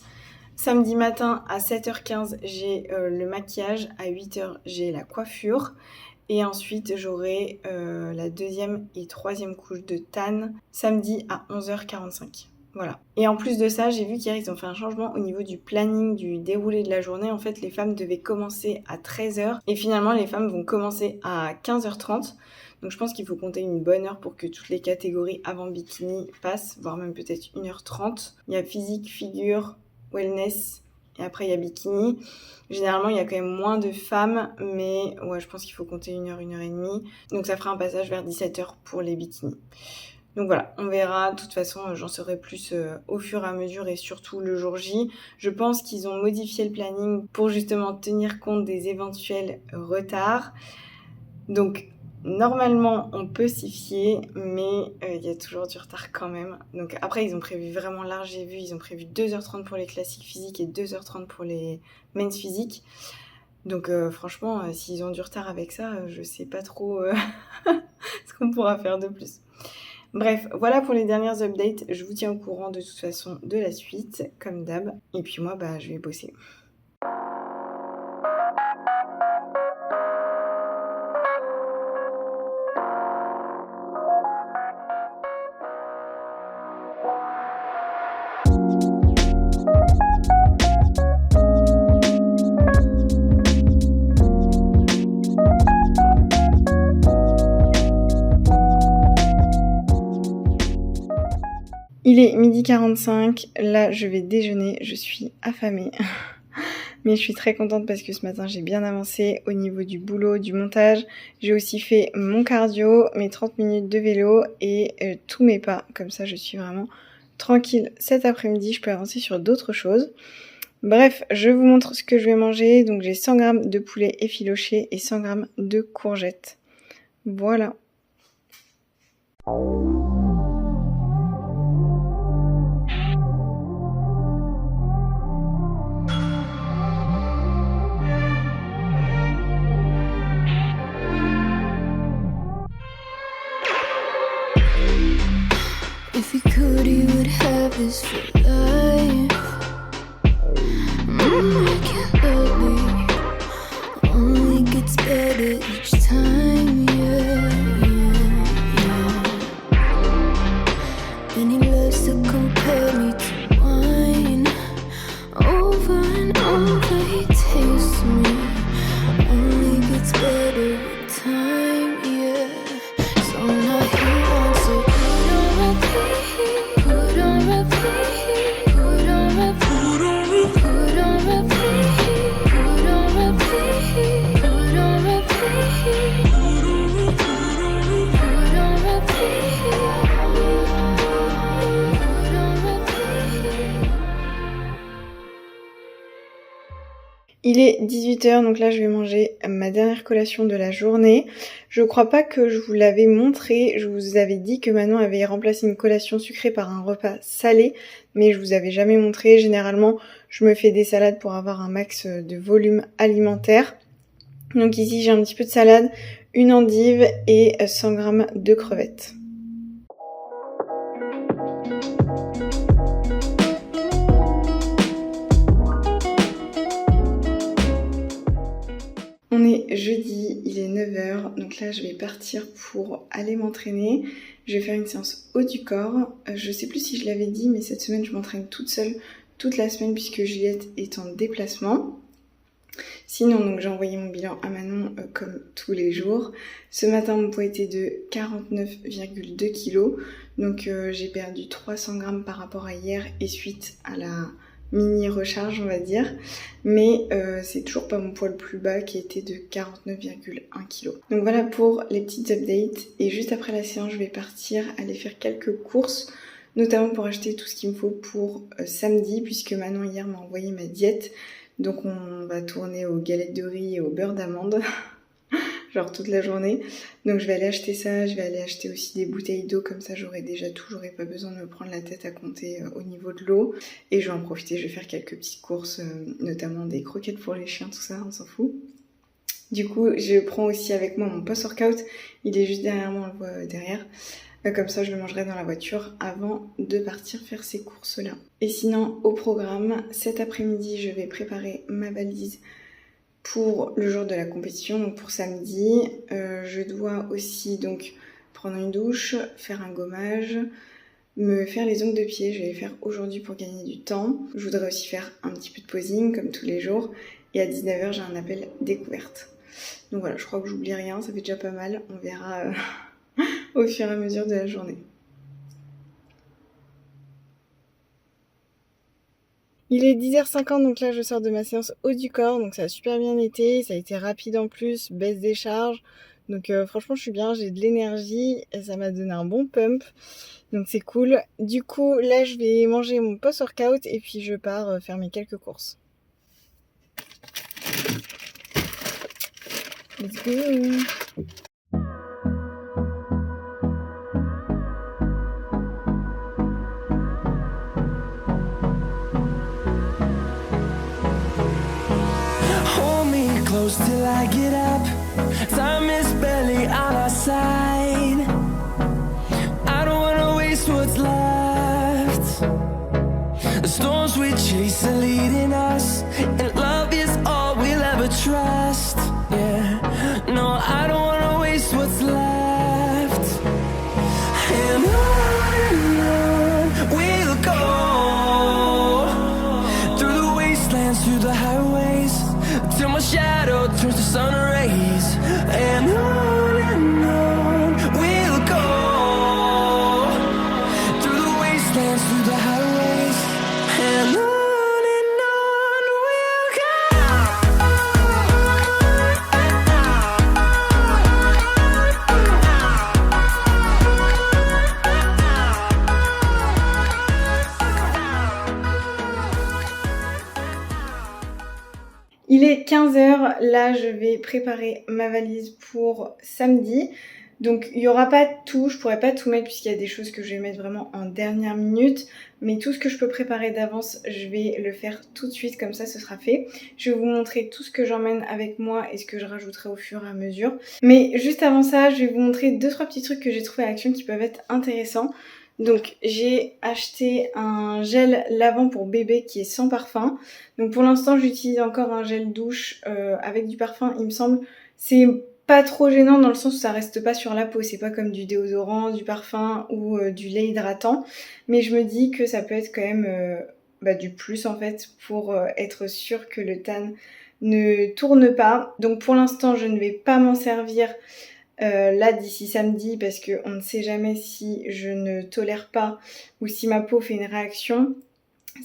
S1: samedi matin à 7h15, j'ai le maquillage. À 8h, j'ai la coiffure. Et ensuite, j'aurai la deuxième et troisième couche de tan samedi à 11h45. Voilà. Et en plus de ça, j'ai vu qu'hier, ils ont fait un changement au niveau du planning, du déroulé de la journée. En fait, les femmes devaient commencer à 13h et finalement, les femmes vont commencer à 15h30. Donc, je pense qu'il faut compter une bonne heure pour que toutes les catégories avant bikini passent, voire même peut-être 1h30. Il y a physique, figure, wellness et après, il y a bikini. Généralement, il y a quand même moins de femmes, mais ouais, je pense qu'il faut compter 1h, 1h30. Donc, ça fera un passage vers 17h pour les bikinis. Donc voilà, on verra. De toute façon, j'en saurai plus au fur et à mesure et surtout le jour J. Je pense qu'ils ont modifié le planning pour justement tenir compte des éventuels retards. Donc normalement, on peut s'y fier, mais il y a toujours du retard quand même. Donc après, ils ont prévu vraiment large, j'ai vu, ils ont prévu 2h30 pour les classiques physiques et 2h30 pour les mains physiques. Donc franchement, s'ils ont du retard avec ça, je sais pas trop ce qu'on pourra faire de plus. Bref, voilà pour les dernières updates. Je vous tiens au courant de toute façon de la suite, comme d'hab. Et puis moi, je vais bosser. Il est 12h45, là je vais déjeuner, je suis affamée. Mais je suis très contente parce que ce matin j'ai bien avancé au niveau du boulot, du montage. J'ai aussi fait mon cardio, mes 30 minutes de vélo et tous mes pas. Comme ça je suis vraiment tranquille cet après-midi, je peux avancer sur d'autres choses. Bref, je vous montre ce que je vais manger. Donc j'ai 100 g de poulet effiloché et 100 g de courgettes. Voilà.
S2: If you could, you would have this for life. I can't let me. Only gets better each time, yeah. And he loves to compare me to wine. Over and over he tastes me. Only gets better with time, yeah. So now he wants to put on repeat, put on repeat, put on repeat, put on repeat, put on repeat, put on repeat, put on repeat.
S1: Il est 18h, donc là je vais manger ma dernière collation de la journée. Je crois pas que je vous l'avais montré, je vous avais dit que Manon avait remplacé une collation sucrée par un repas salé, mais je vous avais jamais montré. Généralement, je me fais des salades pour avoir un max de volume alimentaire. Donc ici j'ai un petit peu de salade, une endive et 100 g de crevettes. On est jeudi, il est 9h, donc là je vais partir pour aller m'entraîner. Je vais faire une séance haut du corps. Je sais plus si je l'avais dit, mais cette semaine je m'entraîne toute seule toute la semaine puisque Juliette est en déplacement. Sinon, donc j'ai envoyé mon bilan à Manon comme tous les jours. Ce matin, mon poids était de 49,2 kg. Donc j'ai perdu 300 g par rapport à hier et suite à la mini recharge, on va dire. Mais c'est toujours pas mon poids le plus bas qui était de 49,1 kg. Donc voilà pour les petites updates. Et juste après la séance, je vais partir aller faire quelques courses, notamment pour acheter tout ce qu'il me faut pour samedi, puisque Manon hier m'a envoyé ma diète. Donc on va tourner aux galettes de riz et au beurre d'amande, genre toute la journée. Donc je vais aller acheter ça, je vais aller acheter aussi des bouteilles d'eau, comme ça j'aurai déjà tout, j'aurai pas besoin de me prendre la tête à compter au niveau de l'eau. Et je vais en profiter, je vais faire quelques petites courses, notamment des croquettes pour les chiens, tout ça, on s'en fout. Du coup, je prends aussi avec moi mon post-workout, il est juste derrière moi, on le voit derrière. Comme ça, je le mangerai dans la voiture avant de partir faire ces courses-là. Et sinon, au programme, cet après-midi, je vais préparer ma valise pour le jour de la compétition, donc pour samedi. Je dois aussi donc prendre une douche, faire un gommage, me faire les ongles de pied. Je vais les faire aujourd'hui pour gagner du temps. Je voudrais aussi faire un petit peu de posing, comme tous les jours. Et à 19h, j'ai un appel découverte. Donc voilà, je crois que j'oublie rien, ça fait déjà pas mal. On verra au fur et à mesure de la journée. Il est 10h50, donc là je sors de ma séance haut du corps, donc ça a super bien été, ça a été rapide en plus, baisse des charges, Donc franchement je suis bien, j'ai de l'énergie et ça m'a donné un bon pump. Donc c'est cool. Du coup là je vais manger mon post-workout et puis je pars faire mes quelques courses. Let's go!
S2: Close till I get up. Time is barely on our side. I don't wanna waste what's left. The storms we chase are leading us, and love is all we'll ever trust. Yeah, no, I don't wanna waste what's left. And on we'll go, through the wastelands, through the highways, till my shadow turns to sun rays. And on we'll go, through the wastelands, through the highways. And on we'll go.
S1: Il est 15h, là je vais préparer ma valise pour samedi. Donc il n'y aura pas tout, je pourrais pas tout mettre puisqu'il y a des choses que je vais mettre vraiment en dernière minute. Mais tout ce que je peux préparer d'avance, je vais le faire tout de suite, comme ça ce sera fait. Je vais vous montrer tout ce que j'emmène avec moi et ce que je rajouterai au fur et à mesure. Mais juste avant ça, je vais vous montrer 2-3 petits trucs que j'ai trouvé à Action qui peuvent être intéressants. Donc j'ai acheté un gel lavant pour bébé qui est sans parfum. Donc pour l'instant j'utilise encore un gel douche avec du parfum, il me semble. C'est pas trop gênant dans le sens où ça reste pas sur la peau, c'est pas comme du déodorant, du parfum ou du lait hydratant. Mais je me dis que ça peut être quand même du plus en fait pour être sûr que le tan ne tourne pas. Donc pour l'instant je ne vais pas m'en servir là d'ici samedi parce qu'on ne sait jamais si je ne tolère pas ou si ma peau fait une réaction.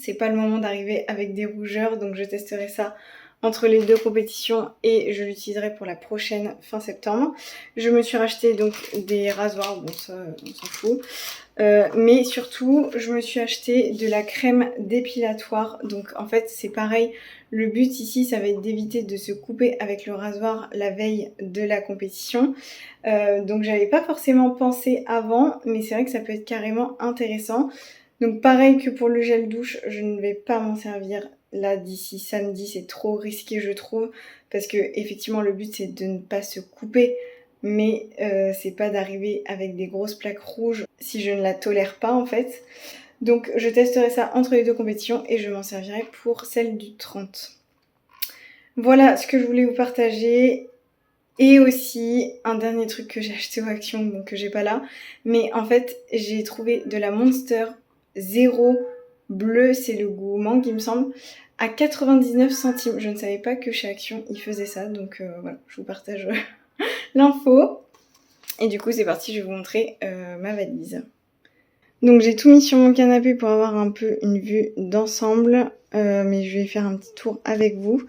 S1: C'est pas le moment d'arriver avec des rougeurs, donc je testerai ça entre les deux compétitions et je l'utiliserai pour la prochaine fin septembre. Je me suis racheté donc des rasoirs, bon ça on s'en fout. Mais surtout je me suis acheté de la crème dépilatoire. Donc en fait c'est pareil, le but ici ça va être d'éviter de se couper avec le rasoir la veille de la compétition. Donc j'avais pas forcément pensé avant, mais c'est vrai que ça peut être carrément intéressant. Donc pareil que pour le gel douche, je ne vais pas m'en servir là d'ici samedi, c'est trop risqué je trouve, parce que effectivement le but c'est de ne pas se couper, mais c'est pas d'arriver avec des grosses plaques rouges si je ne la tolère pas en fait. Donc je testerai ça entre les deux compétitions et je m'en servirai pour celle du 30. Voilà ce que je voulais vous partager. Et aussi un dernier truc que j'ai acheté au Action, bon que j'ai pas là, mais en fait j'ai trouvé de la Monster Zéro bleu, c'est le goût mangue il me semble, à 99 centimes. Je ne savais pas que chez Action ils faisaient ça, donc voilà, je vous partage l'info. Et du coup c'est parti, je vais vous montrer ma valise. Donc j'ai tout mis sur mon canapé pour avoir un peu une vue d'ensemble, mais je vais faire un petit tour avec vous.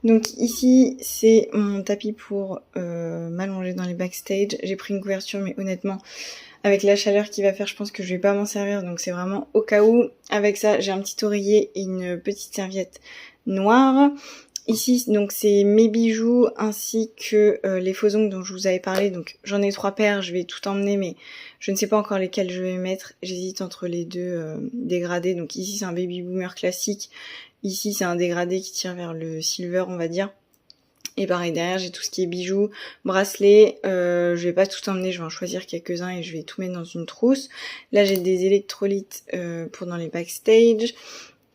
S1: Donc ici c'est mon tapis pour m'allonger dans les backstage. J'ai pris une couverture mais honnêtement avec la chaleur qu'il va faire je pense que je vais pas m'en servir, donc c'est vraiment au cas où. Avec ça j'ai un petit oreiller et une petite serviette noire. Ici donc c'est mes bijoux ainsi que les faux ongles dont je vous avais parlé. Donc j'en ai 3 paires, je vais tout emmener mais je ne sais pas encore lesquels je vais mettre. J'hésite entre les deux dégradés. Donc ici c'est un baby boomer classique, ici c'est un dégradé qui tire vers le silver on va dire. Et pareil derrière j'ai tout ce qui est bijoux, bracelets, je vais pas tout emmener, je vais en choisir quelques-uns et je vais tout mettre dans une trousse. Là j'ai des électrolytes pour dans les backstage.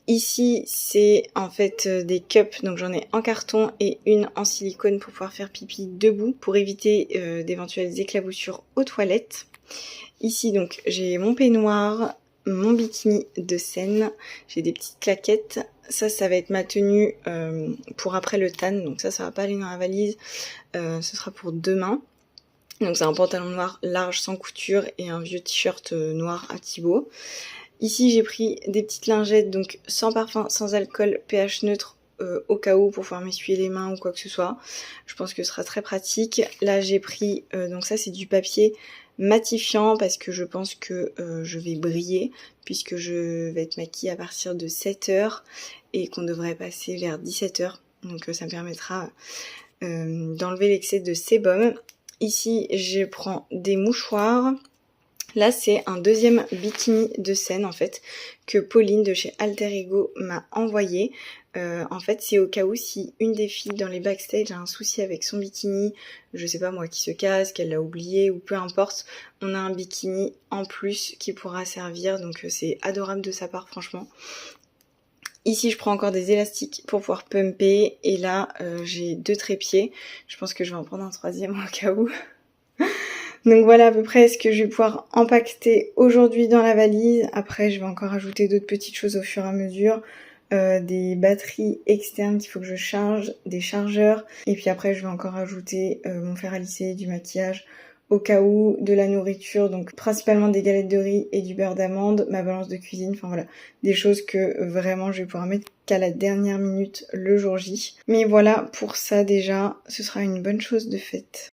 S1: Ici c'est en fait des cups, donc j'en ai en carton et une en silicone pour pouvoir faire pipi debout pour éviter d'éventuelles éclaboussures aux toilettes. Ici donc j'ai mon peignoir, mon bikini de scène, j'ai des petites claquettes. Ça va être ma tenue pour après le tan, donc ça va pas aller dans la valise, ce sera pour demain. Donc c'est un pantalon noir large sans couture et un vieux t-shirt noir à Thibaut. Ici j'ai pris des petites lingettes, donc sans parfum, sans alcool, pH neutre, au cas où pour pouvoir m'essuyer les mains ou quoi que ce soit. Je pense que ce sera très pratique. Là j'ai pris, donc ça c'est du papier matifiant parce que je pense que je vais briller puisque je vais être maquillée à partir de 7h et qu'on devrait passer vers 17h. Donc ça me permettra d'enlever l'excès de sébum. Ici je prends des mouchoirs. Là c'est un deuxième bikini de scène en fait que Pauline de chez Alter Ego m'a envoyé. En fait c'est au cas où si une des filles dans les backstage a un souci avec son bikini, je sais pas moi, qui se casse, qu'elle l'a oublié ou peu importe, on a un bikini en plus qui pourra servir, donc c'est adorable de sa part franchement. Ici je prends encore des élastiques pour pouvoir pumper et là j'ai 2 trépieds, je pense que je vais en prendre un troisième au cas où. Donc voilà à peu près ce que je vais pouvoir empaqueter aujourd'hui dans la valise. Après je vais encore ajouter d'autres petites choses au fur et à mesure. Des batteries externes qu'il faut que je charge, des chargeurs. Et puis après je vais encore ajouter mon fer à lisser, du maquillage au cas où, de la nourriture. Donc principalement des galettes de riz et du beurre d'amande, ma balance de cuisine. Enfin voilà, des choses que vraiment je vais pouvoir mettre qu'à la dernière minute le jour J. Mais voilà, pour ça déjà, ce sera une bonne chose de faite.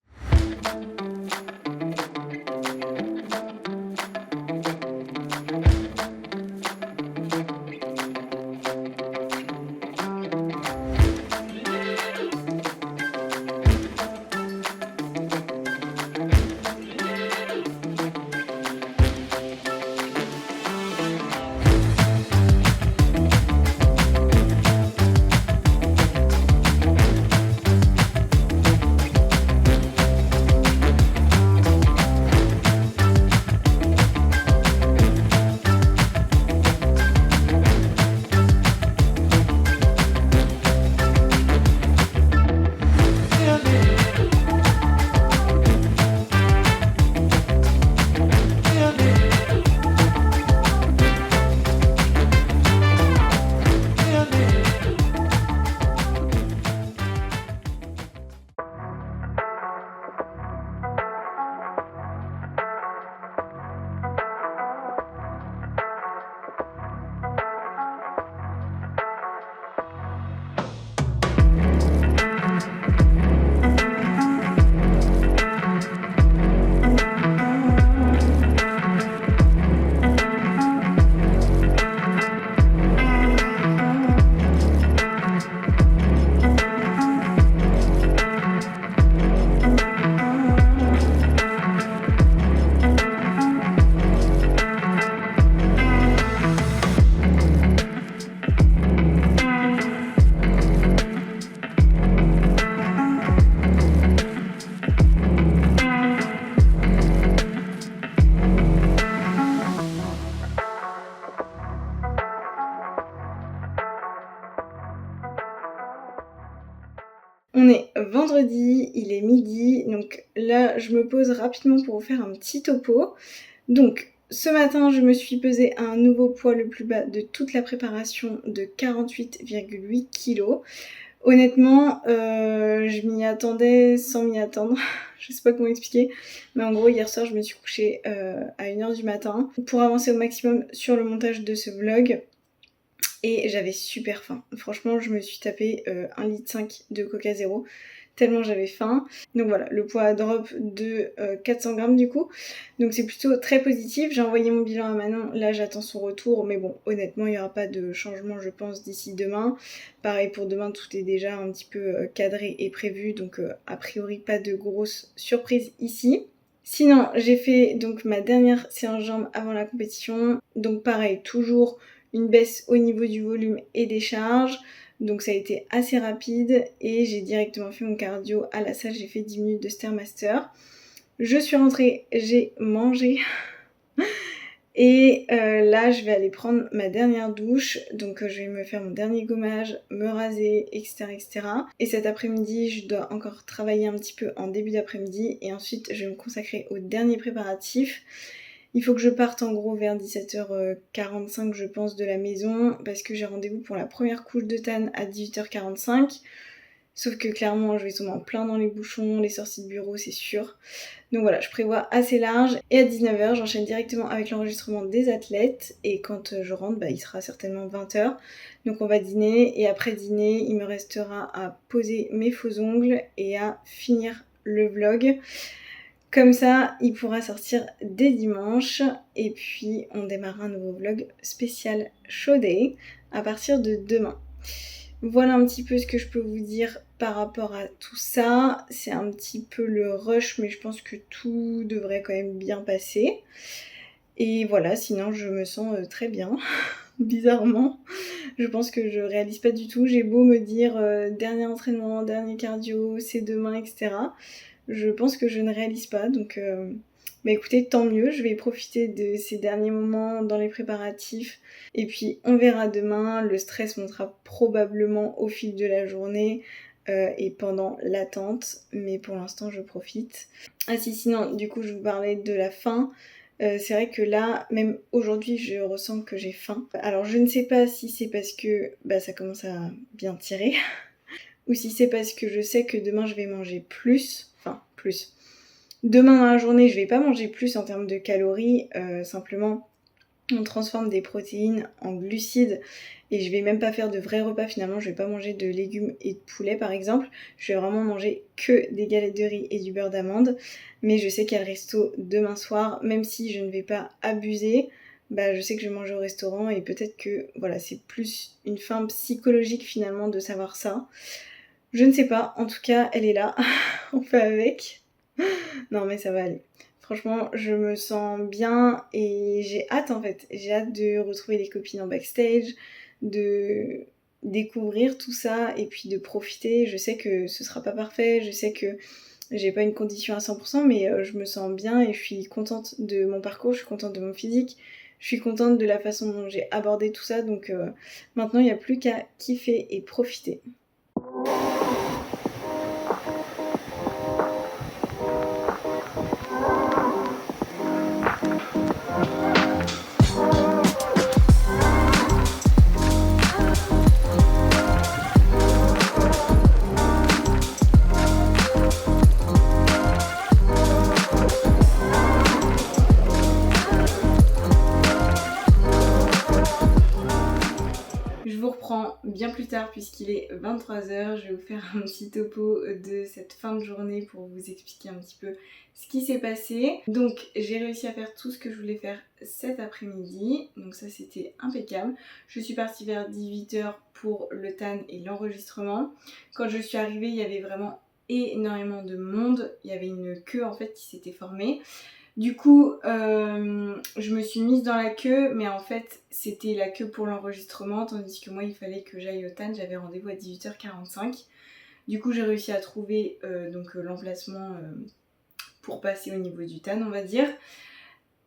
S1: On est vendredi, il est midi, donc là je me pose rapidement pour vous faire un petit topo. Donc ce matin je me suis pesée à un nouveau poids le plus bas de toute la préparation de 48,8 kg. Honnêtement, je m'y attendais sans m'y attendre, je sais pas comment expliquer, mais en gros hier soir je me suis couchée à 1h du matin pour avancer au maximum sur le montage de ce vlog. Et j'avais super faim. Franchement, je me suis tapé 1,5 litre de Coca Zéro, tellement j'avais faim. Donc voilà, le poids a drop de 400 grammes du coup. Donc c'est plutôt très positif. J'ai envoyé mon bilan à Manon, là j'attends son retour. Mais bon, honnêtement, il n'y aura pas de changement, je pense, d'ici demain. Pareil pour demain, tout est déjà un petit peu cadré et prévu. Donc a priori, pas de grosses surprises ici. Sinon, j'ai fait donc ma dernière séance jambes avant la compétition. Donc pareil, toujours une baisse au niveau du volume et des charges, donc ça a été assez rapide et j'ai directement fait mon cardio à la salle, j'ai fait 10 minutes de Stairmaster. Je suis rentrée, j'ai mangé et là je vais aller prendre ma dernière douche, donc je vais me faire mon dernier gommage, me raser, etc. Et cet après-midi je dois encore travailler un petit peu en début d'après-midi et ensuite je vais me consacrer aux derniers préparatifs. Il faut que je parte en gros vers 17h45 je pense de la maison parce que j'ai rendez-vous pour la première couche de Tan à 18h45. Sauf que clairement je vais tomber en plein dans les bouchons, les sorties de bureau c'est sûr. Donc voilà, je prévois assez large et à 19h j'enchaîne directement avec l'enregistrement des athlètes et quand je rentre, il sera certainement 20h. Donc on va dîner et après dîner il me restera à poser mes faux ongles et à finir le vlog. Comme ça, il pourra sortir dès dimanche et puis on démarrera un nouveau vlog spécial Show Day à partir de demain. Voilà un petit peu ce que je peux vous dire par rapport à tout ça. C'est un petit peu le rush, mais je pense que tout devrait quand même bien passer. Et voilà, sinon je me sens très bien, bizarrement. Je pense que je réalise pas du tout. J'ai beau me dire dernier entraînement, dernier cardio, c'est demain, etc. Je pense que je ne réalise pas, donc écoutez, tant mieux, je vais profiter de ces derniers moments dans les préparatifs et puis on verra demain, le stress montera probablement au fil de la journée et pendant l'attente, mais pour l'instant je profite. Ah si, sinon, du coup je vous parlais de la faim. C'est vrai que là, même aujourd'hui, je ressens que j'ai faim. Alors je ne sais pas si c'est parce que ça commence à bien tirer, ou si c'est parce que je sais que demain je vais manger plus. Enfin, plus. Demain dans la journée, je vais pas manger plus en termes de calories, simplement on transforme des protéines en glucides et je vais même pas faire de vrais repas finalement, je vais pas manger de légumes et de poulet par exemple, je vais vraiment manger que des galettes de riz et du beurre d'amande, mais je sais qu'il y a le resto demain soir, même si je ne vais pas abuser, je sais que je vais manger au restaurant et peut-être que voilà, c'est plus une faim psychologique finalement de savoir ça. Je ne sais pas, en tout cas elle est là, on fait avec. Non mais ça va aller. Franchement, je me sens bien et j'ai hâte en fait. J'ai hâte de retrouver les copines en backstage, de découvrir tout ça et puis de profiter. Je sais que ce sera pas parfait, je sais que j'ai pas une condition à 100%, mais je me sens bien et je suis contente de mon parcours, je suis contente de mon physique, je suis contente de la façon dont j'ai abordé tout ça. Donc maintenant, il n'y a plus qu'à kiffer et profiter. Bien plus tard puisqu'il est 23h, je vais vous faire un petit topo de cette fin de journée pour vous expliquer un petit peu ce qui s'est passé. Donc j'ai réussi à faire tout ce que je voulais faire cet après-midi, donc ça c'était impeccable. Je suis partie vers 18h pour le TAN et l'enregistrement. Quand je suis arrivée, il y avait vraiment énormément de monde, il y avait une queue en fait qui s'était formée. Du coup, je me suis mise dans la queue, mais en fait, c'était la queue pour l'enregistrement, tandis que moi, il fallait que j'aille au TAN, j'avais rendez-vous à 18h45. Du coup, j'ai réussi à trouver l'emplacement pour passer au niveau du TAN, on va dire.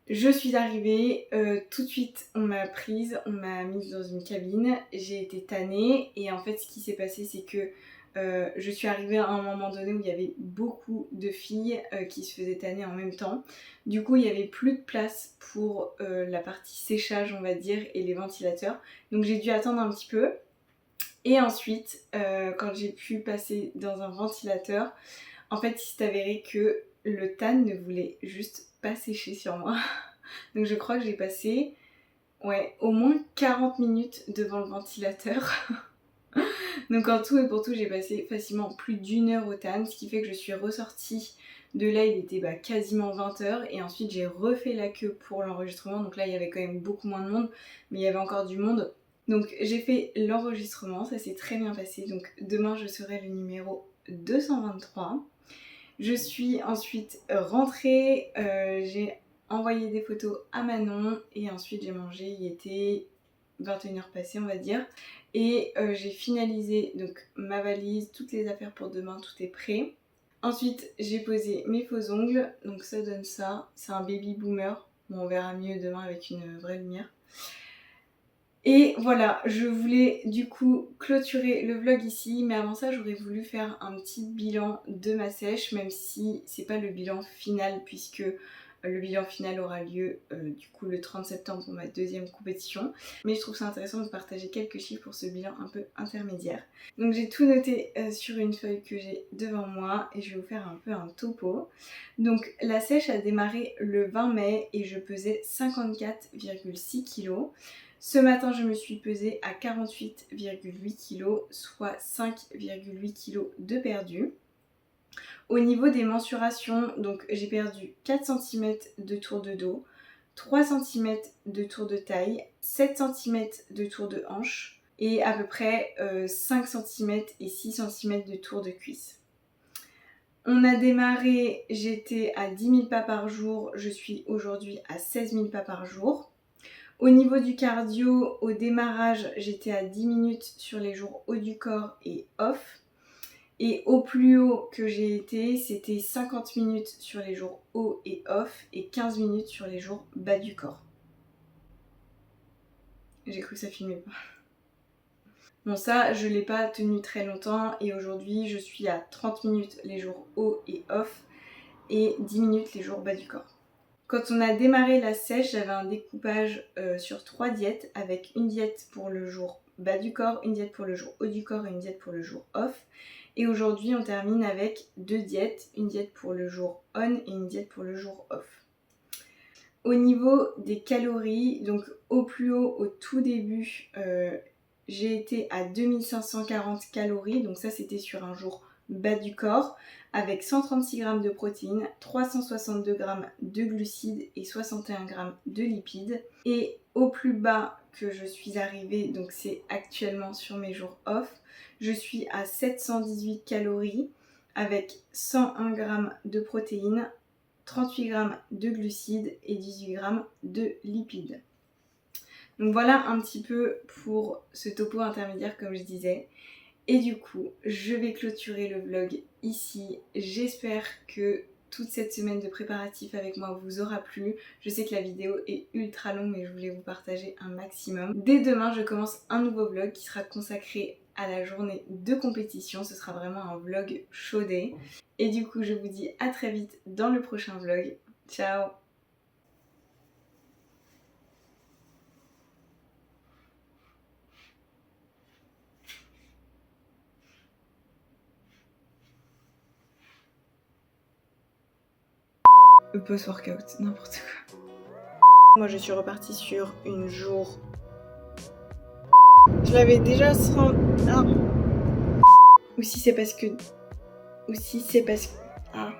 S1: Je suis arrivée, tout de suite, on m'a prise, on m'a mise dans une cabine, j'ai été tannée, et en fait, ce qui s'est passé, c'est que je suis arrivée à un moment donné où il y avait beaucoup de filles qui se faisaient tanner en même temps. Du coup, il n'y avait plus de place pour la partie séchage, on va dire, et les ventilateurs. Donc j'ai dû attendre un petit peu. Et ensuite, quand j'ai pu passer dans un ventilateur, en fait, il s'est avéré que le TAN ne voulait juste pas sécher sur moi. Donc je crois que j'ai passé au moins 40 minutes devant le ventilateur. Donc en tout et pour tout, j'ai passé facilement plus d'1 heure au TAN, ce qui fait que je suis ressortie de là, il était quasiment 20h, et ensuite j'ai refait la queue pour l'enregistrement. Donc là, il y avait quand même beaucoup moins de monde, mais il y avait encore du monde. Donc j'ai fait l'enregistrement, ça s'est très bien passé. Donc demain, je serai le numéro 223. Je suis ensuite rentrée, j'ai envoyé des photos à Manon, et ensuite j'ai mangé, il était 21h passées on va dire, et j'ai finalisé donc ma valise, toutes les affaires pour demain, tout est prêt. Ensuite j'ai posé mes faux ongles, donc ça donne ça, c'est un baby boomer, bon, on verra mieux demain avec une vraie lumière. Et voilà, je voulais du coup clôturer le vlog ici, mais avant ça j'aurais voulu faire un petit bilan de ma sèche, même si c'est pas le bilan final puisque Le bilan final aura lieu du coup le 30 septembre pour ma deuxième compétition. Mais je trouve ça intéressant de partager quelques chiffres pour ce bilan un peu intermédiaire. Donc j'ai tout noté sur une feuille que j'ai devant moi et je vais vous faire un peu un topo. Donc la sèche a démarré le 20 mai et je pesais 54,6 kg. Ce matin, je me suis pesée à 48,8 kg, soit 5,8 kg de perdu. Au niveau des mensurations, donc j'ai perdu 4 cm de tour de dos, 3 cm de tour de taille, 7 cm de tour de hanche et à peu près 5 cm et 6 cm de tour de cuisse. On a démarré, j'étais à 10 000 pas par jour, je suis aujourd'hui à 16 000 pas par jour. Au niveau du cardio, au démarrage, j'étais à 10 minutes sur les jours haut du corps et off. Et au plus haut que j'ai été, c'était 50 minutes sur les jours haut et off et 15 minutes sur les jours bas du corps. J'ai cru que ça filmait pas. Bon, ça, je l'ai pas tenu très longtemps et aujourd'hui, je suis à 30 minutes les jours haut et off et 10 minutes les jours bas du corps. Quand on a démarré la sèche, j'avais un découpage sur 3 diètes avec une diète pour le jour bas du corps, une diète pour le jour haut du corps et une diète pour le jour off. Et aujourd'hui, on termine avec 2 diètes, une diète pour le jour on et une diète pour le jour off. Au niveau des calories, donc au plus haut, au tout début, j'ai été à 2540 calories, donc ça c'était sur un jour bas du corps, avec 136 g de protéines, 362 g de glucides et 61 g de lipides. Et au plus bas que je suis arrivée, donc c'est actuellement sur mes jours off, je suis à 718 calories avec 101 g de protéines, 38 g de glucides et 18 g de lipides. Donc voilà un petit peu pour ce topo intermédiaire comme je disais. Et du coup, je vais clôturer le vlog ici. J'espère que toute cette semaine de préparatifs avec moi vous aura plu. Je sais que la vidéo est ultra longue mais je voulais vous partager un maximum. Dès demain, je commence un nouveau vlog qui sera consacré à la journée de compétition. Ce sera vraiment un vlog chaudé. Et du coup, je vous dis à très vite dans le prochain vlog. Ciao! Post-workout, n'importe quoi. Moi je suis repartie sur une jour. Je l'avais déjà sans. Ah. Ou si c'est parce que. Ah.